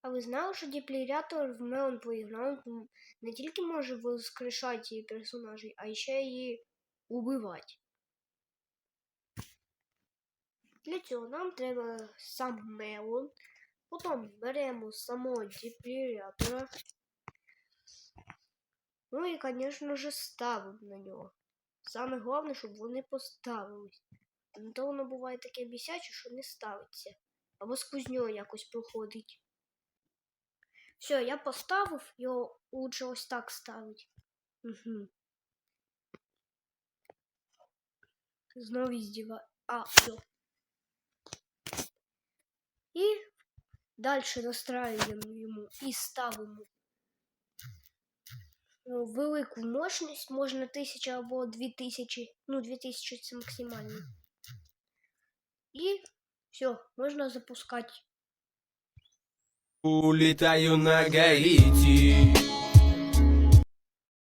А ви знали, що деплірятор в Melon Playground не тільки може воскрешати персонажей, а ще і убивати. Для цього нам треба сам Мелон. Потім беремо самого деплірятора. Ну і, звісно ж, ставимо на нього. Саме головне, щоб вони поставились. А то воно буває таке бісяче, що не ставиться. Або сквозь нього якось проходить. Все, я поставив, його лучше ось так ставить. Угу. Знову издеваюсь. Все. І далі настраиваємо йому і ставимо велику мощність, можна 1000 або 2000, ну 2000 це максимально. І все, можна запускати. Улетаю на Гаити.